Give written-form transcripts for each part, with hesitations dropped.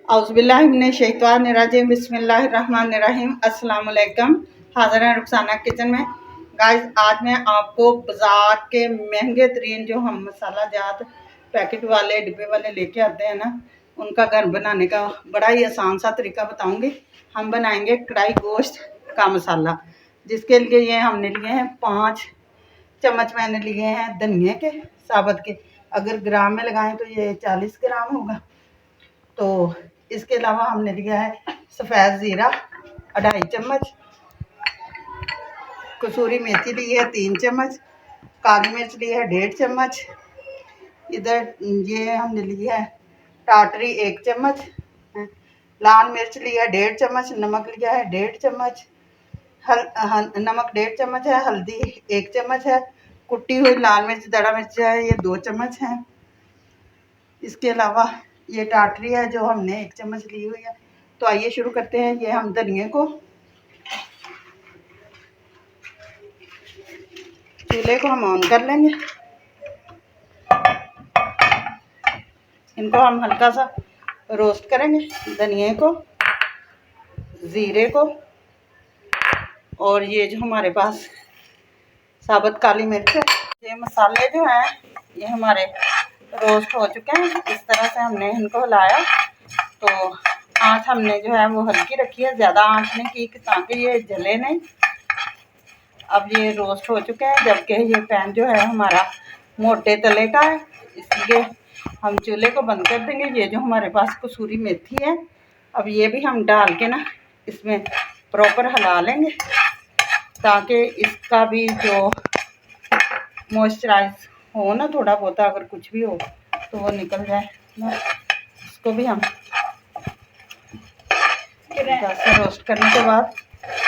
औज़ुबिल्लाहिमिनश्शैतानिर्रजीम बिस्मिल्लाहिर्रहमानिर्रहीम। अस्सलाम वालेकुम। हाज़िर हैं रुखसाना किचन में। गाइस, आज मैं आपको बाज़ार के महंगे तरीन जो हम मसाला जात पैकेट वाले डिब्बे वाले लेके आते हैं ना, उनका घर बनाने का बड़ा ही आसान सा तरीका बताऊंगी। हम बनाएंगे कढ़ाई गोश्त का मसाला, जिसके लिए ये हमने लिए हैं 5 चम्मच मैंने लिए हैं धनिए के साबुत के। अगर ग्राम में लगाएं तो ये 40 ग्राम होगा। तो इसके अलावा हमने लिया है सफ़ेद ज़ीरा 2.5 चम्मच, कसूरी मेथी ली है 3 चम्मच, काली मिर्च ली है 1.5 चम्मच, इधर ये हमने लिया है टाटरी 1 चम्मच, लाल मिर्च लिया है 1.5 चम्मच, नमक लिया है 1.5 चम्मच, नमक 1.5 चम्मच है, हल्दी 1 चम्मच है, कुटी हुई लाल मिर्च दड़ा मिर्च है ये 2 चम्मच है। इसके अलावा ये टाटरी है जो हमने 1 चम्मच ली हुई है। तो आइए शुरू करते हैं। ये हम धनिए को चूल्हे को हम ऑन कर लेंगे। इनको हम हल्का सा रोस्ट करेंगे, धनिए को, ज़ीरे को, और ये जो हमारे पास साबुत काली मिर्च है। ये मसाले जो हैं ये हमारे रोस्ट हो चुके हैं। इस तरह से हमने इनको हिलाया। तो आँच हमने जो है वो हल्की रखी है, ज़्यादा आँच नहीं की ताकि ये जले नहीं। अब ये रोस्ट हो चुके हैं, जबकि ये पैन जो है हमारा मोटे तले का है, इसलिए हम चूल्हे को बंद कर देंगे। ये जो हमारे पास कसूरी मेथी है, अब ये भी हम डाल के ना इसमें प्रॉपर हिला लेंगे, ताकि इसका भी जो मॉइस्चराइज हो ना, थोड़ा बहुत अगर कुछ भी हो तो वो निकल जाए ना। इसको भी हम रोस्ट करने के बाद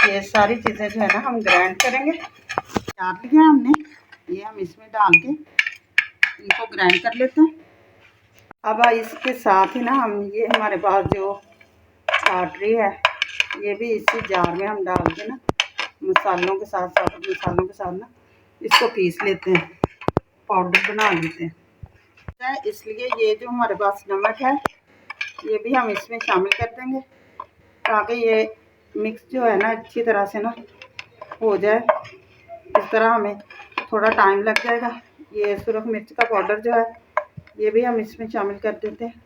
ये सारी चीज़ें जो है ना हम ग्राइंड करेंगे। डाल लिया हमने, ये हम इसमें डाल के इनको ग्राइंड कर लेते हैं। अब इसके साथ ही ना हम ये हमारे पास जो टाटरी है ये भी इसी जार में हम डाल के ना मसालों के साथ ना इसको पीस लेते हैं, पाउडर बना लेते हैं। इसलिए ये जो हमारे पास नमक है ये भी हम इसमें शामिल कर देंगे, ताकि ये मिक्स जो है ना अच्छी तरह से ना हो जाए। इस तरह हमें थोड़ा टाइम लग जाएगा। ये सुरख मिर्च का पाउडर जो है ये भी हम इसमें शामिल कर देते हैं।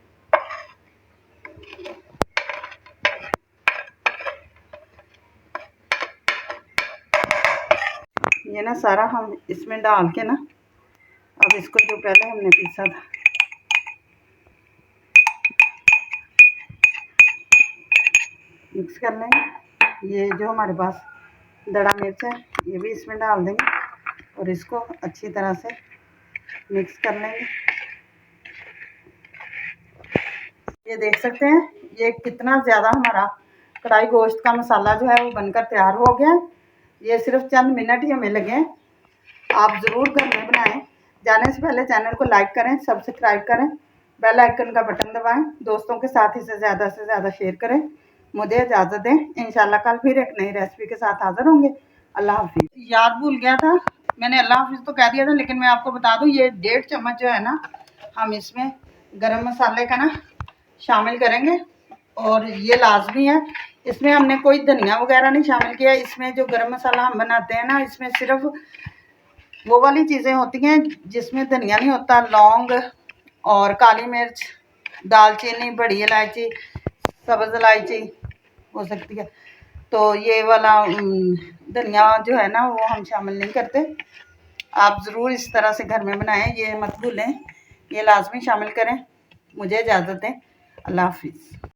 ये ना सारा हम इसमें डाल के ना अब इसको जो पहले हमने पीसा था मिक्स कर लेंगे। ये जो हमारे पास दड़ा मिर्च है ये भी इसमें डाल देंगे और इसको अच्छी तरह से मिक्स कर लेंगे। ये देख सकते हैं ये कितना ज़्यादा हमारा कढ़ाई गोश्त का मसाला जो है वो बनकर तैयार हो गया। ये सिर्फ चंद मिनट ही हमें लगे। आप ज़रूर घर में बनाएं। जाने से पहले चैनल को लाइक करें, सब्सक्राइब करें, बेल आइकन का बटन दबाएं, दोस्तों के साथ इसे ज़्यादा से ज़्यादा शेयर करें। मुझे इजाज़त दें। इंशाल्लाह कल फिर एक नई रेसिपी के साथ हाज़िर होंगे। अल्लाह हाफिज़। याद भूल गया था, मैंने अल्लाह हाफिज़ तो कह दिया था, लेकिन मैं आपको बता दूं ये 1.5 चम्मच जो है ना हम इसमें गरम मसाले का ना शामिल करेंगे, और ये लाजमी है। इसमें हमने कोई धनिया वगैरह नहीं शामिल किया। इसमें जो गरम मसाला हम बनाते हैं ना इसमें सिर्फ वो वाली चीज़ें होती हैं जिसमें धनिया नहीं होता। लौंग और काली मिर्च, दालचीनी, बड़ी इलायची, सब्ज़ इलायची हो सकती है। तो ये वाला धनिया जो है ना वो हम शामिल नहीं करते। आप ज़रूर इस तरह से घर में बनाएं, ये मत भूलें, ये लाजमी शामिल करें। मुझे इजाज़त दें। अल्लाह हाफिज़।